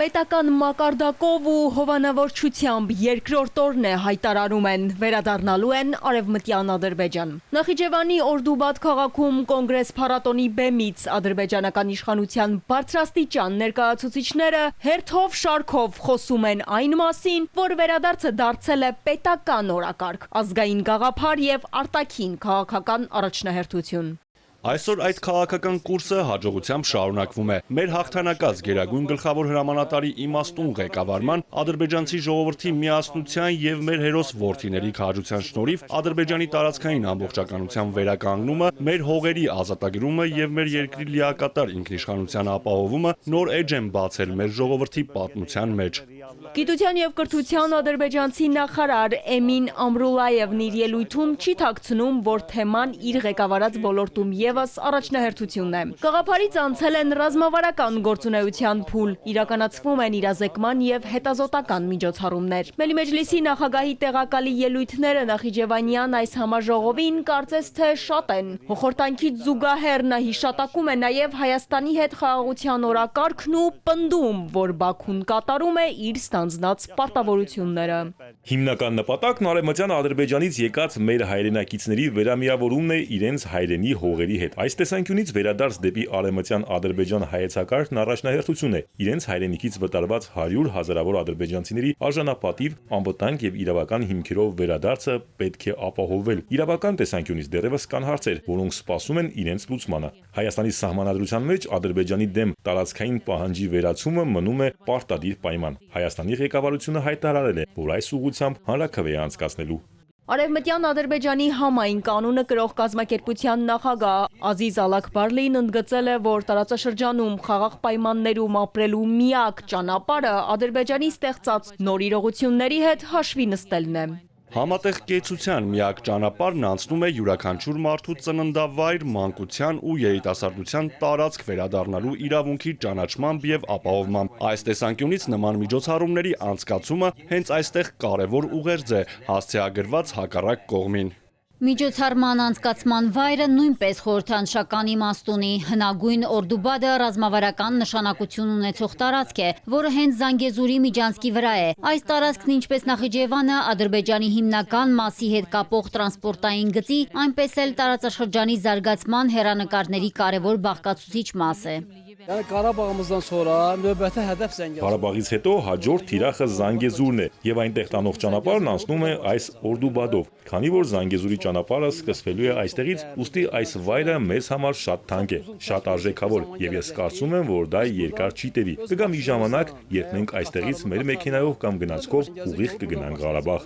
Պետական մակարդակով ու հովանավորչությամբ երկրորդ օրն է հայտարարում են, վերադառնալու են Արևմտյան Ադրբեջան։ Նախիջևանի Օրդուբադ քաղաքում կոնգրես փառատոնի բեմից ադրբեջանական իշխանության բարձրաստիճան ներկայացուցիչները հերթով շարքով խոսում են այն մասին, որ վերադարձը դարձել է պետական օրակարգ, ազգային գաղափար եւ արտաքին քաղաքական առաջնահերթություն։ Այսօր այդ քաղաքական կուրսը հաջողությամբ շարունակվում է։ Մեր հաղթանակած գերագույն գլխավոր հրամանատարի իմաստուն ղեկավարման, ադրբեջանցի ժողովրդի միասնության եւ մեր հերոս որդիների քաջության շնորհիվ Ադրբեջանի տարածքային ամբողջականության վերականգնումը, մեր հողերի ազատագրումը եւ մեր երկրի լիակատար ինքնիշխանության ապահովումը նոր էջ են բացել մեր ժողովրդի պատմության մեջ։ Գիտության եւ կրթության ադրբեջանցի նախարար Էմին Ամրուլաևն իր ելույթում չի թաքցնում, որ թեման իր ղեկավարած ոլորտում եւս առաջնահերթությունն է։ Գաղափարից անցել են ռազմավարական գործունեության փուլ, իրականացվում են իրազեկման եւ հետազոտական միջոցառումներ։ Մելի Մեջլիսի նախագահի տեղակալի ելույթները Նախիջևանյան այս համաժողովին կարծես թե շատ են։ Հոխորտանքից զուգահեռ նա հիշատակում է նաեւ Հայաստանի հետ խաղաղության օրակարգն ու պնդում, որ Բաքուն կատարում է իր ստանձնած պարտավորությունները։ Հիմնական նպատակն Արևմտյան Ադրբեջանից եկած մեր հայրենակիցների վերամիավորումն է իրենց հայրենի հողերի հետ։ Այս տեսանկյունից վերադարձ դեպի Արևմտյան Ադրբեջան հայեցակարգն առաջնահերթություն է։ Իրենց հայրենիքից վտարված 100 հազարավոր ադրբեջանցիների արժանապատիվ, անվտանգ եւ իրավական հիմքերով վերադարձը պետք է ապահովվել։ Իրավական տեսանկյունից դեռևս կան հարցեր, որոնք սպասում են իրենց լուծմանը։ Հայաստանի սահմանադրության մեջ Ադրբեջանի դեմ տարածքային պահանջի վերացումը մնում է պարտադիր պայման։ Հայաստանի ղեկավարությունը հայտարարել է, որ այս ուղղությամբ հանրաքվե է անցկացնելու։ Արևմտյան Ադրբեջանի համայն կանոնը կրող կազմակերպության նախագահ Ազիզ Ալաքբարլին ընդգծել է, որ տարածաշրջանում խաղաղ պայմաններում ապրելու միակ ճանապարհը Ադրբեջանի ստեղծած նոր իրողությունների հետ հաշվի նստելն է։ Համատեղ կեցության միակ ճանապարհն անցնում է յուրաքանչյուր մարդու ծննդավայր, մանկության ու երիտասարդության տարածք վերադառնալու իրավունքի ճանաչմամբ եւ ապահովմամբ։ Այս տեսանկյունից նման միջոցառումների անցկացումը հենց այստեղ կարևոր ուղերձ է հասցեագրված հակառակ կողմին։ Միջոցառման անցկացման վայրը նույնպես խորհրդանշական իմաստ ունի։ Հնագույն Օրդուբադը ռազմավարական նշանակություն ունեցող տարածք է, որը հենց Զանգեզուրի միջանցքի վրա է։ Այս տարածքն ինչպես Նախիջևանը Ադրբեջանի հիմնական մասի հետ կապող տրանսպորտային գծի, այնպես էլ տարածաշրջանի զարգացման հեռանկարների կարևոր բաղկացուցիչ մաս է։ Ղարաբաղից հետո հաջորդ թիրախը Զանգեզուրն է եւ այնտեղ տանող ճանապարհն անցնում է այս Օրդուբադով։ Քանի որ Զանգեզուրի ճանապարհը սկսվելու է այստեղից, ուստի այս վայրը մեզ համար շատ թանկ է, շատ արժեքավոր եւ ես կարծում եմ, որ դա երկար չի տևի։ Կգա մի ժամանակ, երբ մենք այստեղից մեր մեքենայով կամ գնացքով ուղիղ կգնանք Ղարաբաղ։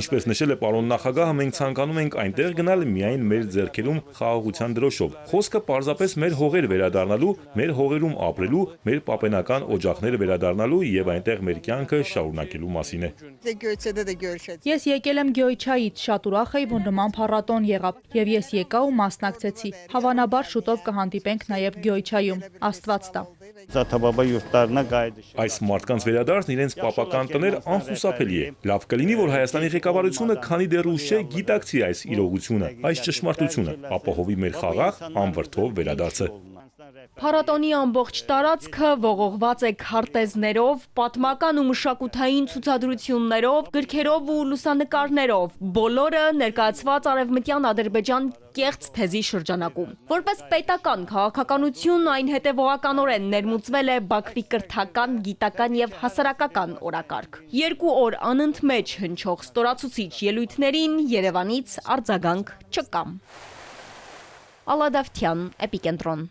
Ինչպես նշել է պարոն նախագահը, մենք ցանկանում ենք այնտեղ գնալ միայն մեր ձեռքերում խաղաղության դրոշով։ Խոսքը պարզապես մեր հողեր վերադառնալու, մեր հողերում ապրելու, մեր պապենական օջախներ վերադառնալու եւ այնտեղ մեր կյանքը շարունակելու մասին է։ Ես եկել եմ Գյոյչայից, շատ ուրախ եի, որ նման փառատոն եղավ, եւ ես եկա ու մասնակցեցի։ Հավանաբար շուտով կհանդիպենք նաեւ Գյոյչայում։ Աստված տա։ Այս մարդկանց վերադարձն իրենց պապական տներ անխուսափելի է։ Լավ կլինի, որ Հայաստանի ղեկավարությունը, քանի դեռ ուշ չէ, գիտակցի այս իրողությունը, այս ճշմարտությունը, ապահովի մեր խաղաղ, անվրդով վերադարձը։ Փառատոնի ամբողջ տարածքը ողողված է քարտեզներով, պատմական ու մշակութային ցուցադրություններով, գրքերով ու լուսանկարներով, բոլորը ներկայացված Արևմտյան Ադրբեջան կեղծ թեզի շրջանակում։ Որպես պետական քաղաքականություն այն հետևողականորեն ներմուծվել է Բաքվի կրթական, գիտական եւ հասարակական օրակարգ։ 2 օր անընդմեջ հնչող ստորացուցիչ ելույթներին Երևանից արձագանք չկա։ Ալադավթյան, Էպիկենտրոն։